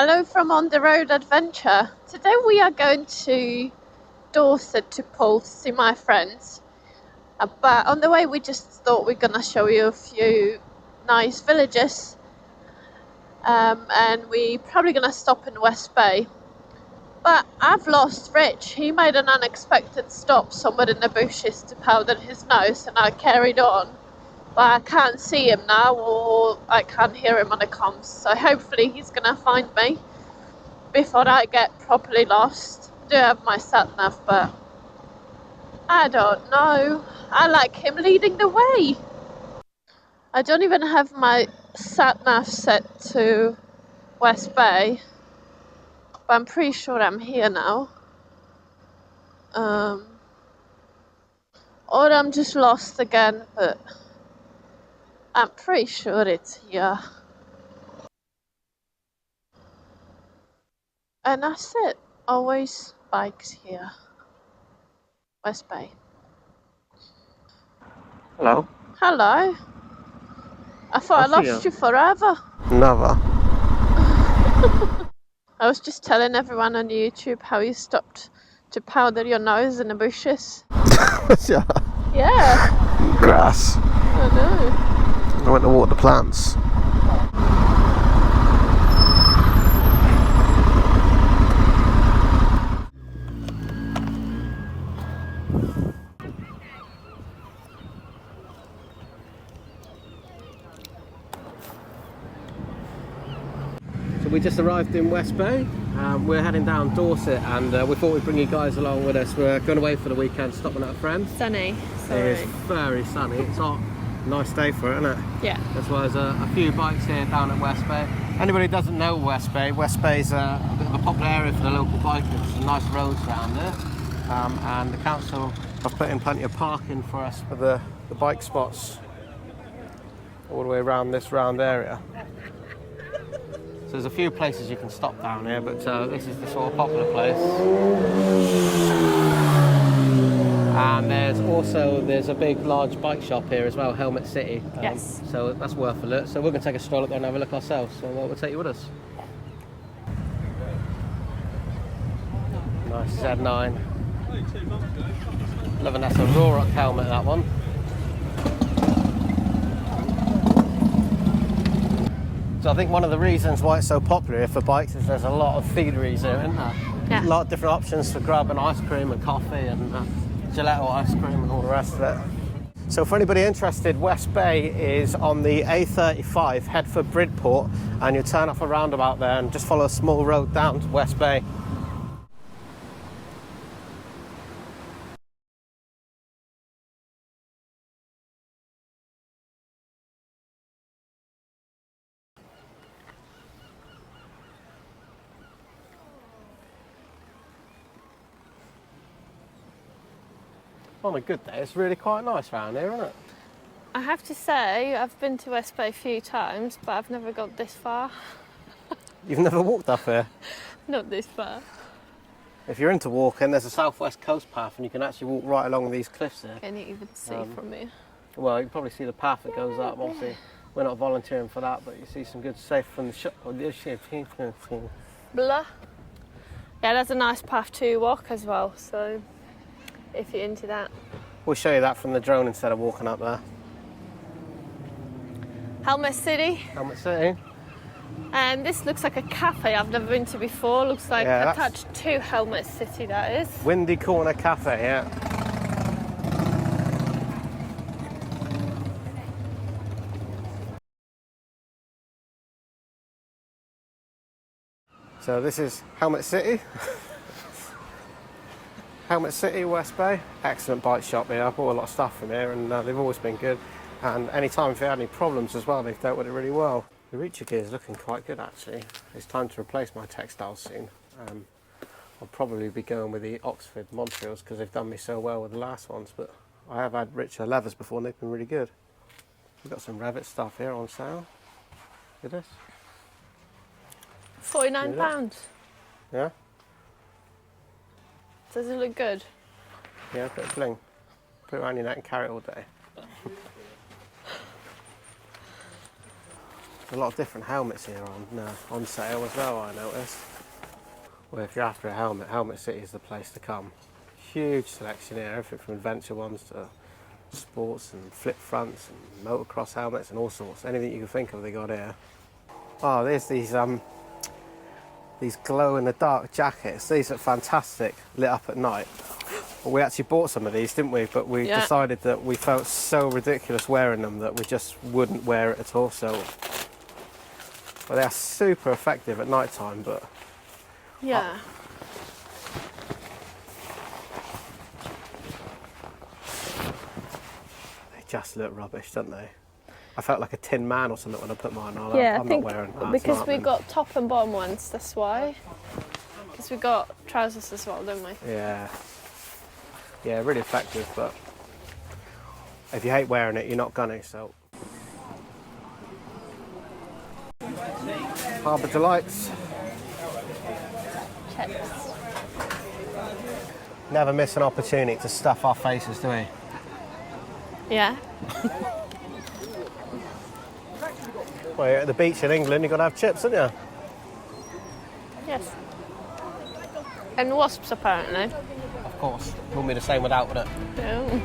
Hello from On the Road Adventure. Today we are going to Dorset to Poole to see my friends. But on the way we just thought we're going to show you a few nice villages. And we're probably going to stop in West Bay. But I've lost Rich. He made an unexpected stop somewhere in the bushes to powder his nose and I carried on. But I can't see him now, or I can't hear him on the comms, so hopefully he's gonna find me before I get properly lost. I do have my sat-nav, but I don't know. I like him leading the way. I don't even have my sat-nav set to West Bay, but I'm pretty sure I'm here now. Or I'm just lost again, but I'm pretty sure it's here. And that's it. Always bikes here. West Bay. Hello. Hello. I thought I lost you forever. Never. I was just telling everyone on YouTube how you stopped to powder your nose in the bushes. Yeah. Yeah. Grass. I know. I went to water the plants. So we just arrived in West Bay. We're heading down Dorset and we thought we'd bring you guys along with us. We're going away for the weekend, stopping at a friend. Sunny. It is very sunny. It's hot. Nice day for it, isn't it? Yeah. As well as a few bikes here down at West Bay. Anybody who doesn't know West Bay's a bit of a popular area for the local bikers. There's nice roads around there. And the council have put in plenty of parking for us for the bike spots all the way around this round area. So there's a few places you can stop down here, but this is the sort of popular place. And there's a big, large bike shop here as well, Helmet City. Yes. So that's worth a look. So we're going to take a stroll up there and have a look ourselves. So we'll take you with us. Nice Z9. Loving that's a Rock helmet, that one. So I think one of the reasons why it's so popular for bikes is there's a lot of feederys here, isn't there? Yeah. A lot of different options for grabbing ice cream and coffee and gelato ice cream and all the rest of it. So for anybody interested, West Bay is on the A35, head for Bridport, and you turn off a roundabout there and just follow a small road down to West Bay. On a good day, it's really quite nice around here, isn't it? I have to say, I've been to West Bay a few times, but I've never got this far. You've never walked up here? Not this far. If you're into walking, there's a southwest coast path and you can actually walk right along these cliffs here. Can you even see from here? Well, you can probably see the path that goes up. Obviously, we're not volunteering for that, but you see some good safe from the shop. Blah. Yeah, there's a nice path to walk as well, so if you're into that. We'll show you that from the drone instead of walking up there. Helmet City. Helmet City. And this looks like a cafe I've never been to before. Looks like attached to Helmet City, that is. Windy Corner Cafe, yeah. So this is Helmet City. Helmet City, West Bay. Excellent bike shop here. I bought a lot of stuff from here and they've always been good. And anytime if you had any problems as well, they've dealt with it really well. The Reacher gear is looking quite good actually. It's time to replace my textiles soon. I'll probably be going with the Oxford Montreals because they've done me so well with the last ones, but I have had richer leathers before and they've been really good. We've got some Revit stuff here on sale. Look at this. £49. Yeah? Does it look good? Yeah, a bit of bling. Put it around your neck and carry it all day. A lot of different helmets here on sale as well, I noticed. Well, if you're after a helmet, Helmet City is the place to come. Huge selection here, everything from adventure ones to sports and flip fronts and motocross helmets and all sorts. Anything you can think of they got here. Oh, there's these glow-in-the-dark jackets. These are fantastic, lit up at night. Well, we actually bought some of these, didn't we? But we decided that we felt so ridiculous wearing them that we just wouldn't wear it at all. So, well, they are super effective at night time, but yeah. They just look rubbish, don't they? I felt like a Tin Man or something when I put mine on. Yeah, I'm not wearing that. Because we got top and bottom ones, that's why. Because we got trousers as well, don't we? Yeah. Yeah, really effective, but if you hate wearing it, you're not gonna, so. Harbour Delights. Chips. Never miss an opportunity to stuff our faces, do we? Yeah. Well, you're at the beach in England, you've got to have chips, haven't you? Yes. And wasps, apparently. Of course. Wouldn't be the same without, would it? No.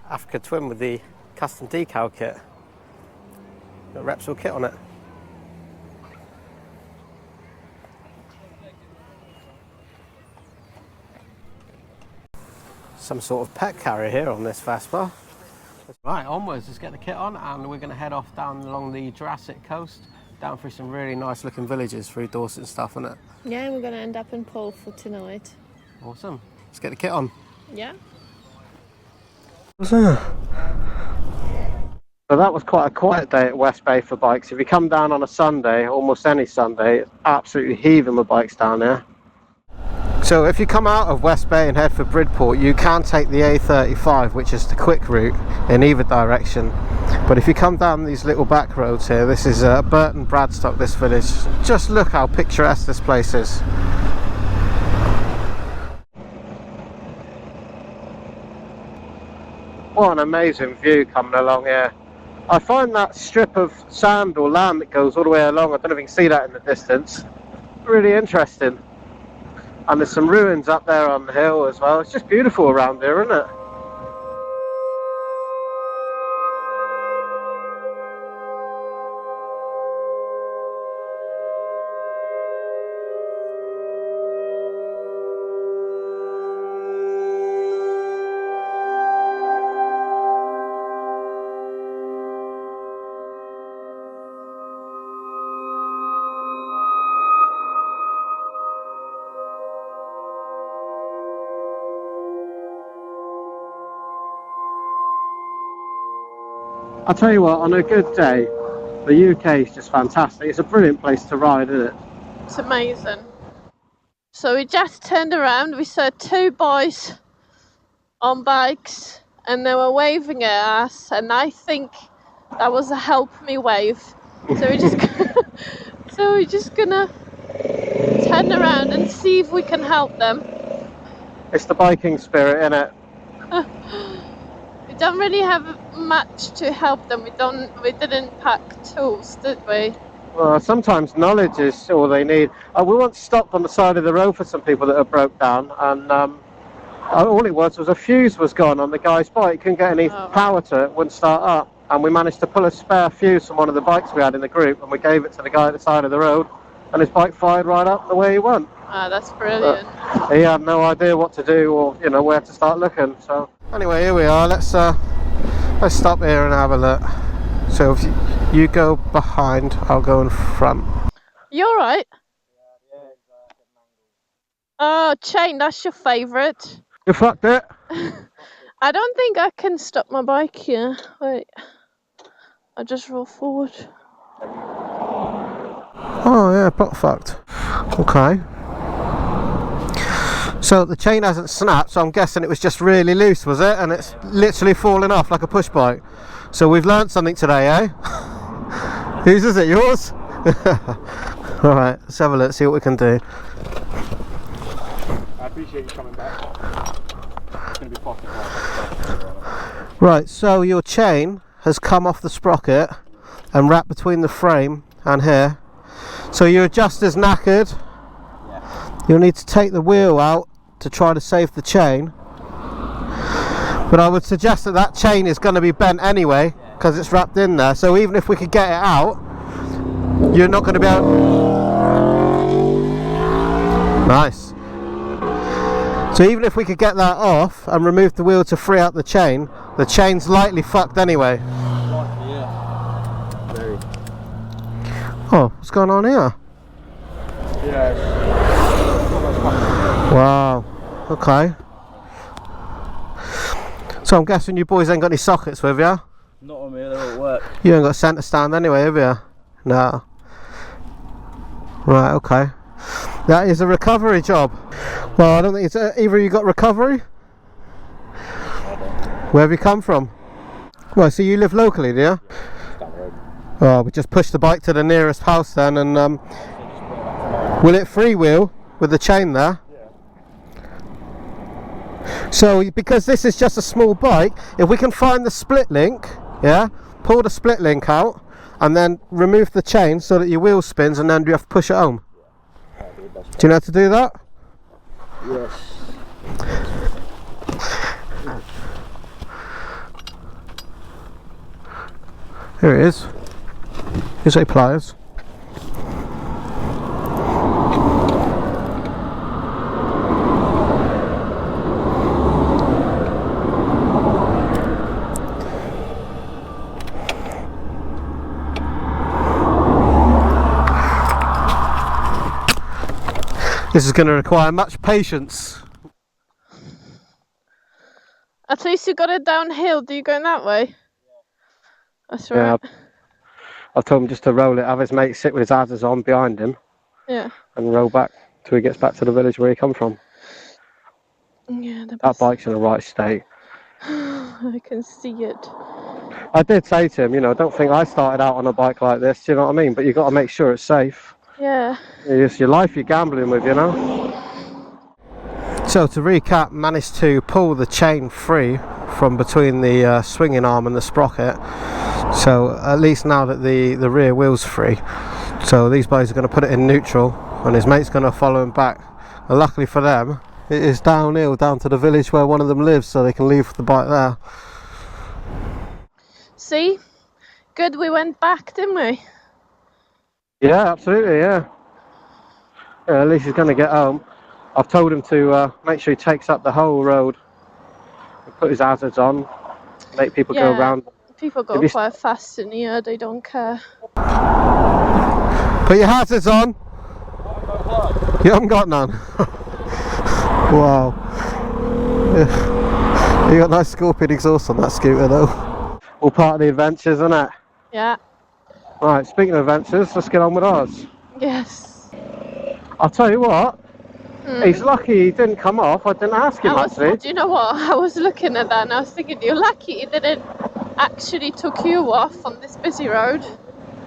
Africa Twin with the custom decal kit. Got Repsol kit on it. Some sort of pet carrier here on this Vespa. Right, onwards, let's get the kit on and we're going to head off down along the Jurassic Coast, down through some really nice looking villages through Dorset and stuff, isn't it? Yeah, we're going to end up in Poole for tonight. Awesome. Let's get the kit on. Yeah. So that was quite a quiet day at West Bay for bikes. If you come down on a Sunday, almost any Sunday, it's absolutely heaving with bikes down there. So if you come out of West Bay and head for Bridport, you can take the A35, which is the quick route in either direction. But if you come down these little back roads here, this is Burton Bradstock, this village. Just look how picturesque this place is. What an amazing view coming along here. I find that strip of sand or land that goes all the way along, I don't know if you can see that in the distance, really interesting. And there's some ruins up there on the hill as well. It's just beautiful around here, isn't it? I'll tell you what, on a good day, the UK is just fantastic. It's a brilliant place to ride, isn't it? It's amazing. So we just turned around, we saw two boys on bikes and they were waving at us, and I think that was a help me wave. So we're just gonna turn around and see if we can help them. It's the biking spirit, innit? We don't really have much to help them. We didn't pack tools, did we? Well, sometimes knowledge is all they need. We once stopped on the side of the road for some people that had broke down, and all it was a fuse was gone on the guy's bike. Couldn't get any power to it, wouldn't start up. And we managed to pull a spare fuse from one of the bikes we had in the group, and we gave it to the guy at the side of the road, and his bike fired right up the way he went. Ah, that's brilliant. But he had no idea what to do or where to start looking. So anyway, here we are. Let's stop here and have a look. So You go behind, I'll go in front. You alright? Oh, chain, that's your favourite. You fucked it? I don't think I can stop my bike here. Wait. I'll just roll forward. Oh yeah, butt fucked. Okay. So the chain hasn't snapped, so I'm guessing it was just really loose, was it? And it's literally falling off like a push bike. So we've learnt something today, eh? Whose is it? Yours? Alright, let's have a look, see what we can do. I appreciate you coming back. It's going to be fucking hard. Right, so your chain has come off the sprocket and wrapped between the frame and here. So your adjuster's knackered. Yeah. You'll need to take the wheel out to try to save the chain. But I would suggest that that chain is going to be bent anyway because it's wrapped in there. So even if we could get it out, you're not going to be able... Nice. So even if we could get that off and remove the wheel to free out the chain's lightly fucked anyway. Yeah. Very. Oh, what's going on here? Yeah. Wow. Okay. So I'm guessing you boys ain't got any sockets with you? Not on me, they're all at work. You ain't got a centre stand anyway, have you? No. Right, okay. That is a recovery job. Well, I don't think it's either you got recovery? Where have you come from? Well, so you live locally, do you? Yeah, down the road. Oh, we just push the bike to the nearest house then and will it freewheel with the chain there? Yeah. So because this is just a small bike, if we can find the split link, yeah, pull the split link out and then remove the chain so that your wheel spins and then you have to push it home. Do you know how to do that? Yes. Here it is. Here's a pliers. This is going to require much patience. At least you got it downhill. Do you go that way? That's right. Yeah, I've told him just to roll it, have his mate sit with his hazards on behind him. Yeah. And roll back till he gets back to the village where he come from. Yeah, that bike's in the right state. I can see it. I did say to him, you know, I don't think I started out on a bike like this, do you know what I mean? But you've got to make sure it's safe. Yeah. It's your life you're gambling with, you know? So to recap, managed to pull the chain free from between the swinging arm and the sprocket. So at least now that the rear wheel's free. So these boys are going to put it in neutral and his mate's going to follow him back. And luckily for them, it is downhill down to the village where one of them lives, so they can leave the bike there. See? Good we went back, didn't we? Yeah, absolutely, yeah. At least he's going to get home. I've told him to make sure he takes up the whole road and put his hazards on, make people go around. People go quite fast in here, they don't care. Put your hazards on. You haven't got none. Wow. You got nice scorpion exhaust on that scooter though. All part of the adventures, isn't it? Yeah. Right, speaking of adventures, let's get on with ours. Yes. I'll tell you what, he's lucky he didn't come off. I didn't ask him actually. Do you know what? I was looking at that and I was thinking, you're lucky he didn't actually took you off on this busy road.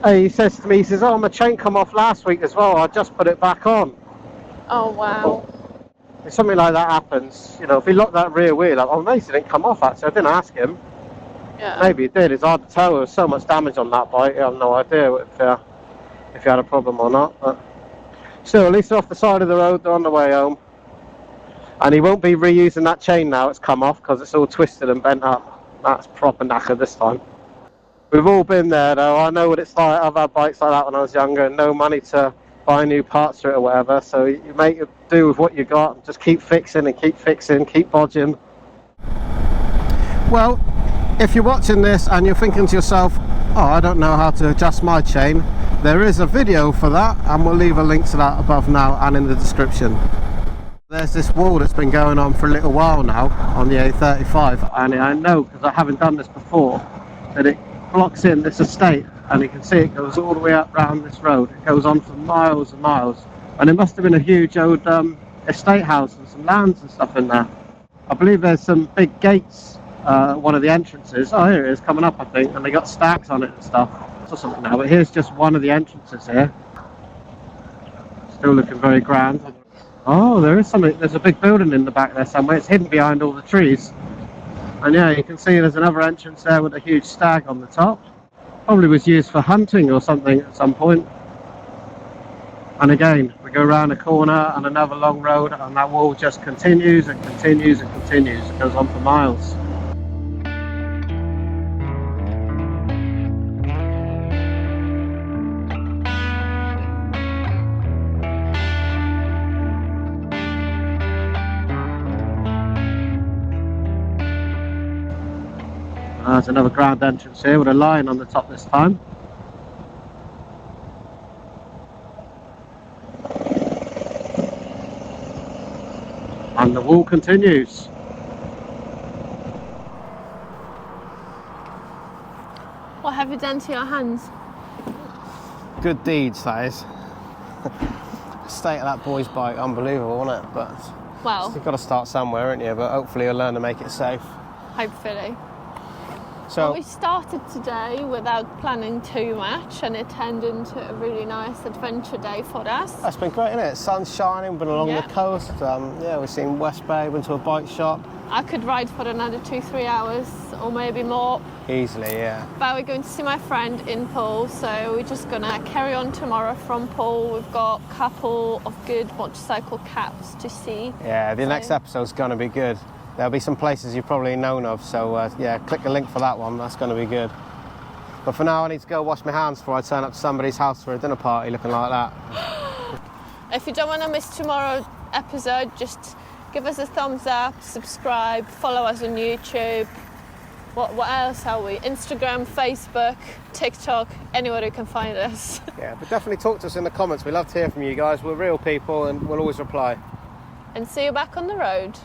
He says to me, he says, oh, my chain come off last week as well, I just put it back on. Oh wow. If something like that happens, you know, if he locked that rear wheel up, amazing, it didn't come off actually, I didn't ask him. Yeah. Maybe it did, it's hard to tell, there was so much damage on that bike, I have no idea if you had a problem or not. But still, at least they're off the side of the road, they're on the way home. And he won't be reusing that chain now it's come off, because it's all twisted and bent up. That's proper knacker this time. We've all been there though, I know what it's like. I've had bikes like that when I was younger and no money to buy new parts for it or whatever, so you make do with what you got, just keep fixing and keep fixing, keep bodging. Well, if you're watching this and you're thinking to yourself, Oh, I don't know how to adjust my chain. There is a video for that, and we'll leave a link to that above now and in the description. There's this wall that's been going on for a little while now on the A35, and I know, because I haven't done this before, that it blocks in this estate, and you can see it goes all the way up round this road. It goes on for miles and miles, and it must have been a huge old estate house and some lands and stuff in there. I believe there's some big gates, one of the entrances. Oh, here it is, coming up I think, and they got stacks on it and stuff or something now, but here's just one of the entrances here. Still looking very grand. Oh, there is something, there's a big building in the back there somewhere. It's hidden behind all the trees. And yeah, you can see there's another entrance there with a huge stag on the top. Probably was used for hunting or something at some point. And again, we go around a corner and another long road, and that wall just continues and continues and continues. It goes on for miles. There's another grand entrance here with a lion on the top this time. And the wall continues. What have you done to your hands? Good deeds, that is. State of that boy's bike, unbelievable, wasn't it? But Well, you've got to start somewhere, haven't you? But hopefully you'll learn to make it safe. hopefully. So Well, we started today without planning too much, and it turned into a really nice adventure day for us. that's been great, isn't it? Sun's shining, been along Yeah. the coast. Yeah, we've seen West Bay, been to a bike shop. I could ride for another 2-3 hours or maybe more, Easily, yeah. but we're going to see my friend in Poole, so we're just gonna carry on tomorrow from Poole. We've got a couple of good motorcycle caps to see. Yeah, the next episode's going to be good. There'll be some places you've probably known of, so yeah, click the link for that one, that's going to be good. But for now, I need to go wash my hands before I turn up to somebody's house for a dinner party looking like that. If you don't want to miss tomorrow's episode, just give us a thumbs up, subscribe, follow us on YouTube. What else are we? Instagram, Facebook, TikTok, anywhere you can find us. Yeah, but definitely talk to us in the comments. We love to hear from you guys. We're real people and we'll always reply. And see you back on the road.